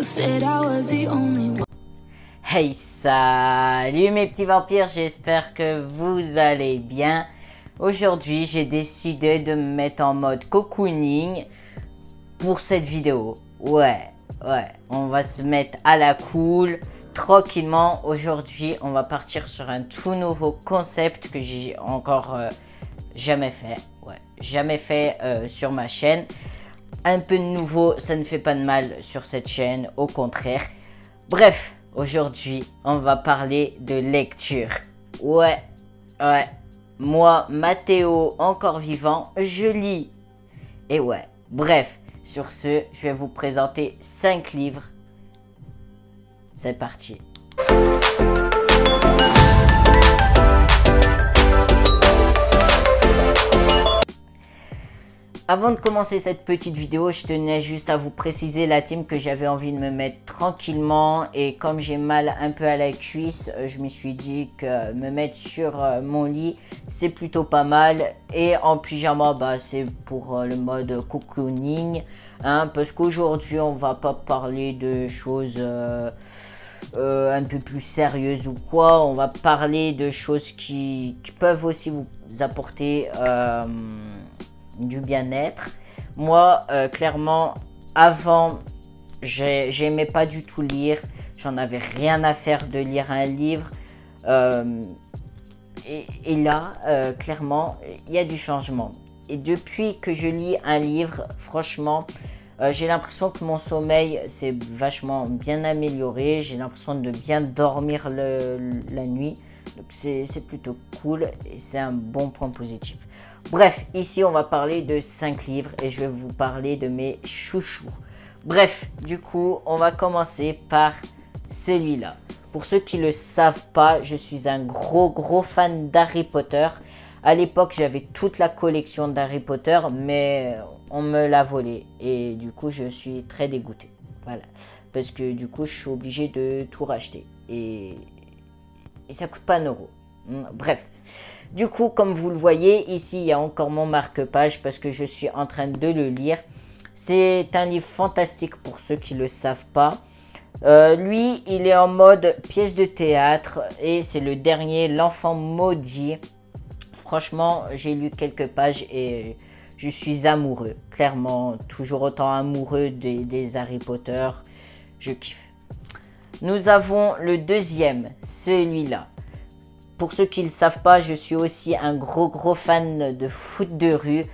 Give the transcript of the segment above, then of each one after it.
said I was the only one. Hey, salut mes petits vampires, j'espère que vous allez bien. Aujourd'hui, j'ai décidé de me mettre en mode cocooning pour cette vidéo. Ouais, on va se mettre à la cool, tranquillement. Aujourd'hui, on va partir sur un tout nouveau concept que j'ai encore jamais fait. Ouais, jamais fait sur ma chaîne. Un peu de nouveau, ça ne fait pas de mal sur cette chaîne, au contraire. Bref, aujourd'hui, on va parler de lecture. Ouais. Moi, Mathéo, encore vivant, je lis. Et ouais, bref, sur ce, je vais vous présenter 5 livres. C'est parti. Avant de commencer cette petite vidéo, je tenais juste à vous préciser la team que j'avais envie de me mettre tranquillement. Et comme j'ai mal un peu à la cuisse, je me suis dit que me mettre sur mon lit, c'est plutôt pas mal. Et en pyjama, bah, c'est pour le mode cocooning. Hein, parce qu'aujourd'hui, on va pas parler de choses un peu plus sérieuses ou quoi. On va parler de choses qui peuvent aussi vous apporter du bien-être. Moi, clairement, avant, j'aimais pas du tout lire. J'en avais rien à faire de lire un livre. Et là, clairement, il y a du changement. Et depuis que je lis un livre, franchement, j'ai l'impression que mon sommeil s'est vachement bien amélioré. J'ai l'impression de bien dormir la nuit. Donc c'est plutôt cool et c'est un bon point positif. Bref, ici on va parler de 5 livres et je vais vous parler de mes chouchous. Bref, du coup, on va commencer par celui-là. Pour ceux qui ne le savent pas, je suis un gros fan d'Harry Potter. À l'époque, j'avais toute la collection d'Harry Potter, mais on me l'a volé. Et du coup, je suis très dégoûté. Voilà. Parce que du coup, je suis obligé de tout racheter. Et ça coûte pas 1 euro. Bref. Du coup, comme vous le voyez, ici, il y a encore mon marque-page parce que je suis en train de le lire. C'est un livre fantastique pour ceux qui ne le savent pas. Lui, il est en mode pièce de théâtre et c'est le dernier, L'Enfant Maudit. Franchement, j'ai lu quelques pages et je suis amoureux. Clairement, toujours autant amoureux des Harry Potter. Je kiffe. Nous avons le deuxième, celui-là. Pour ceux qui ne le savent pas, je suis aussi un gros fan de foot de rue.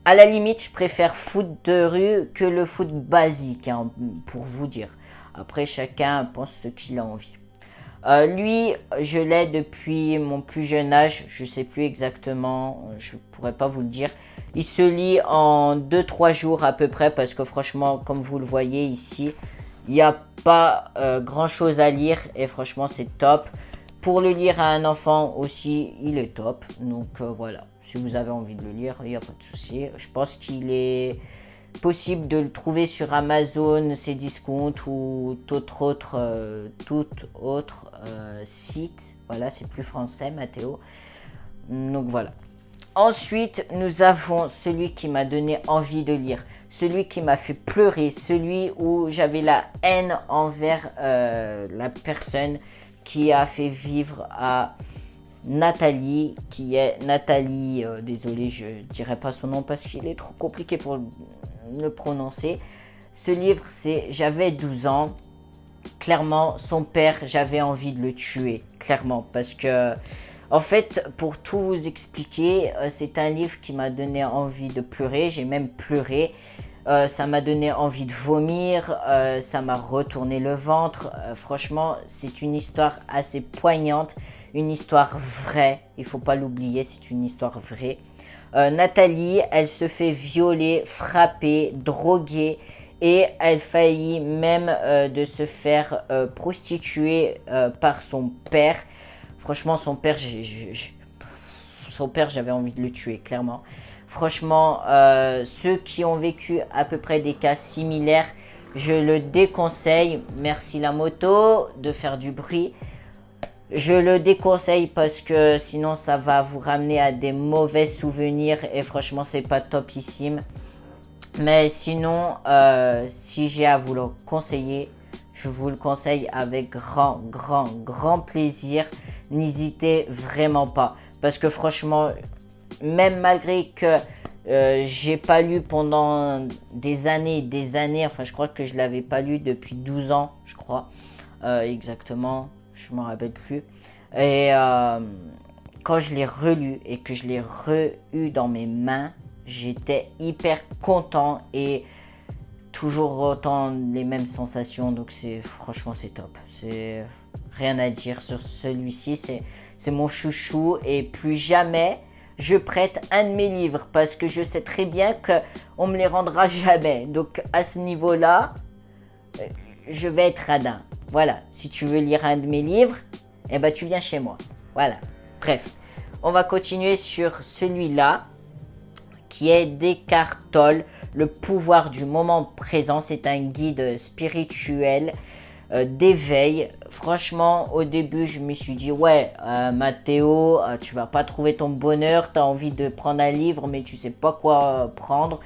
À la limite, je préfère foot de rue que le foot basique, hein, pour vous dire. Après, chacun pense ce qu'il a envie. Lui, je l'ai depuis mon plus jeune âge. Je ne sais plus exactement, je ne pourrais pas vous le dire. Il se lit en 2-3 jours à peu près parce que franchement, comme vous le voyez ici, il n'y a pas grand chose à lire et franchement, c'est top. Pour le lire à un enfant aussi, il est top. Donc voilà, si vous avez envie de le lire, il n'y a pas de souci. Je pense qu'il est possible de le trouver sur Amazon, Cdiscount ou tout autre site. Voilà, c'est plus français, Mathéo. Donc voilà. Ensuite, nous avons celui qui m'a donné envie de lire. Celui qui m'a fait pleurer. Celui où j'avais la haine envers la personne qui a fait vivre à Nathalie, qui est Nathalie, désolé, je ne dirai pas son nom parce qu'il est trop compliqué pour le prononcer. Ce livre, c'est J'avais 12 ans. Clairement, son père, j'avais envie de le tuer, clairement, parce que, en fait, pour tout vous expliquer, c'est un livre qui m'a donné envie de pleurer, j'ai même pleuré. Ça m'a donné envie de vomir, ça m'a retourné le ventre. Franchement, c'est une histoire assez poignante, une histoire vraie. Il ne faut pas l'oublier, c'est une histoire vraie. Nathalie, elle se fait violer, frapper, droguer et elle faillit même de se faire prostituer par son père. Franchement, son père, j'avais envie de le tuer, clairement. Franchement, ceux qui ont vécu à peu près des cas similaires, je le déconseille. Merci la moto de faire du bruit. Je le déconseille parce que sinon ça va vous ramener à des mauvais souvenirs et franchement c'est pas topissime. Mais sinon, si j'ai à vous le conseiller, je vous le conseille avec grand plaisir. N'hésitez vraiment pas. Parce que franchement, même malgré que j'ai pas lu pendant des années, enfin je crois que je l'avais pas lu depuis 12 ans, je crois, exactement, je me rappelle plus. Et quand je l'ai relu et que je l'ai re-eu dans mes mains, j'étais hyper content et toujours autant les mêmes sensations. Donc franchement c'est top. C'est rien à dire sur celui-ci. C'est mon chouchou et plus jamais je prête un de mes livres parce que je sais très bien qu'on me les rendra jamais. Donc à ce niveau-là, je vais être radin. Voilà, si tu veux lire un de mes livres, eh ben tu viens chez moi. Voilà. Bref, on va continuer sur celui-là qui est Eckhart Tolle, le pouvoir du moment présent. C'est un guide spirituel d'éveil. Franchement, au début, je me suis dit, ouais, Mathéo, tu vas pas trouver ton bonheur, tu as envie de prendre un livre, mais tu sais pas quoi prendre.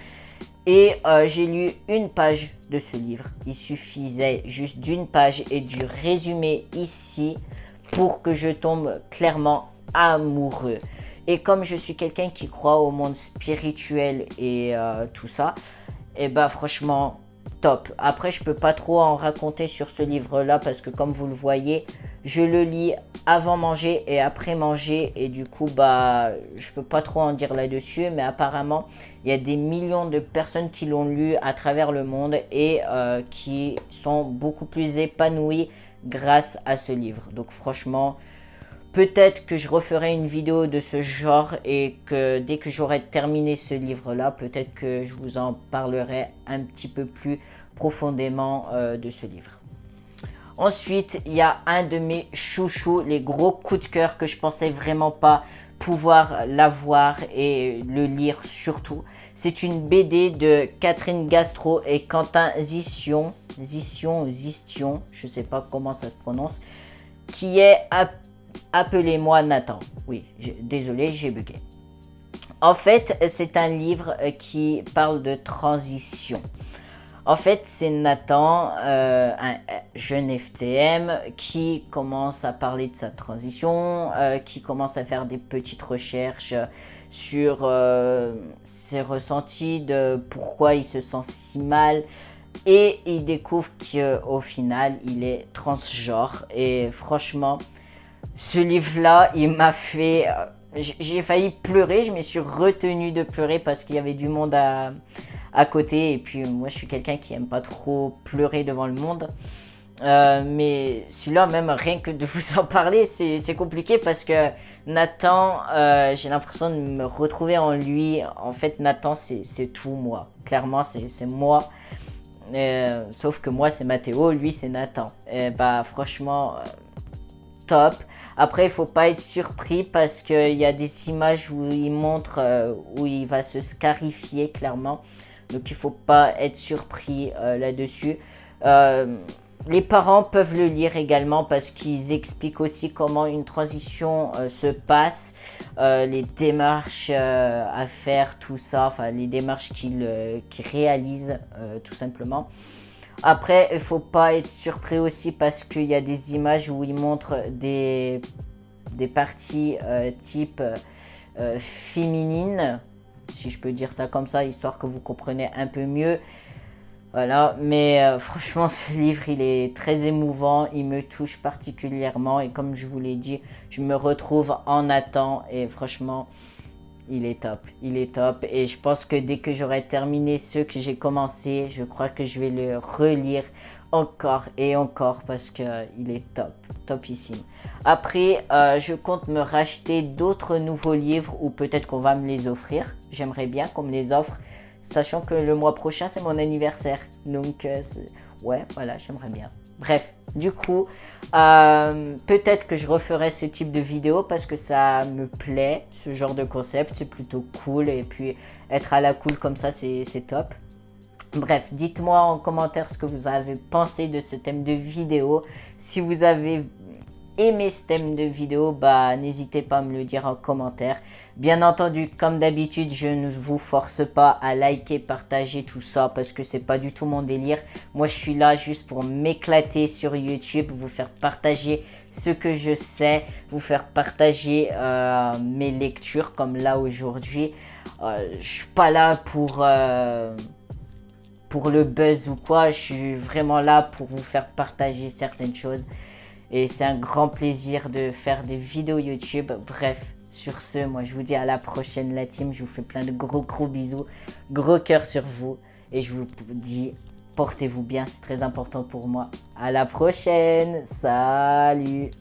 Et j'ai lu une page de ce livre. Il suffisait juste d'une page et du résumé ici pour que je tombe clairement amoureux. Et comme je suis quelqu'un qui croit au monde spirituel et tout ça, et bah franchement, top. Après, je peux pas trop en raconter sur ce livre-là parce que comme vous le voyez, je le lis avant manger et après manger. Et du coup, bah, je peux pas trop en dire là-dessus. Mais apparemment, il y a des millions de personnes qui l'ont lu à travers le monde et qui sont beaucoup plus épanouies grâce à ce livre. Donc franchement, peut-être que je referai une vidéo de ce genre et que dès que j'aurai terminé ce livre-là, peut-être que je vous en parlerai un petit peu plus profondément de ce livre. Ensuite, il y a un de mes chouchous, les gros coups de cœur que je pensais vraiment pas pouvoir l'avoir et le lire surtout. C'est une BD de Catherine Gastro et Quentin Zistion, je sais pas comment ça se prononce, qui est Appelez-moi Nathan. Oui, désolé, j'ai bugué. En fait, c'est un livre qui parle de transition. En fait, c'est Nathan, un jeune FTM, qui commence à parler de sa transition, qui commence à faire des petites recherches sur ses ressentis, de pourquoi il se sent si mal. Et il découvre qu'au final, il est transgenre. Et franchement, ce livre-là, il m'a fait... j'ai failli pleurer, je me suis retenue de pleurer parce qu'il y avait du monde à côté. Et puis moi, je suis quelqu'un qui aime pas trop pleurer devant le monde. Mais celui-là, même rien que de vous en parler, c'est compliqué parce que Nathan, j'ai l'impression de me retrouver en lui. En fait, Nathan, c'est tout moi. Clairement, c'est moi. Sauf que moi, c'est Mathéo, lui, c'est Nathan. Et bah, franchement, top. Après, il faut pas être surpris parce qu'il y a des images où il montre où il va se scarifier clairement. Donc, il faut pas être surpris là-dessus. Les parents peuvent le lire également parce qu'ils expliquent aussi comment une transition se passe, les démarches à faire, tout ça, enfin les démarches qu'ils réalisent tout simplement. Après, il ne faut pas être surpris aussi parce qu'il y a des images où ils montrent des parties type féminine, si je peux dire ça comme ça, histoire que vous compreniez un peu mieux. Voilà, mais franchement, ce livre, il est très émouvant, il me touche particulièrement et comme je vous l'ai dit, je me retrouve en Nathan et franchement, il est top et je pense que dès que j'aurai terminé ceux que j'ai commencé, je crois que je vais le relire encore et encore parce que il est topissime. Après, je compte me racheter d'autres nouveaux livres ou peut-être qu'on va me les offrir, j'aimerais bien qu'on me les offre. Sachant que le mois prochain, c'est mon anniversaire. Donc, ouais, voilà, j'aimerais bien. Bref, du coup, peut-être que je referai ce type de vidéo parce que ça me plaît, ce genre de concept. C'est plutôt cool. Et puis, être à la cool comme ça, c'est top. Bref, dites-moi en commentaire ce que vous avez pensé de ce thème de vidéo. Si vous avez aimé ce thème de vidéo, bah n'hésitez pas à me le dire en commentaire. Bien entendu, comme d'habitude, je ne vous force pas à liker, partager tout ça parce que c'est pas du tout mon délire. Moi, je suis là juste pour m'éclater sur YouTube, vous faire partager ce que je sais, vous faire partager mes lectures comme là aujourd'hui. Je suis pas là pour le buzz ou quoi, je suis vraiment là pour vous faire partager certaines choses. Et c'est un grand plaisir de faire des vidéos YouTube. Bref, sur ce, moi je vous dis à la prochaine la team. Je vous fais plein de gros bisous, gros cœur sur vous. Et je vous dis, portez-vous bien, c'est très important pour moi. À la prochaine, salut.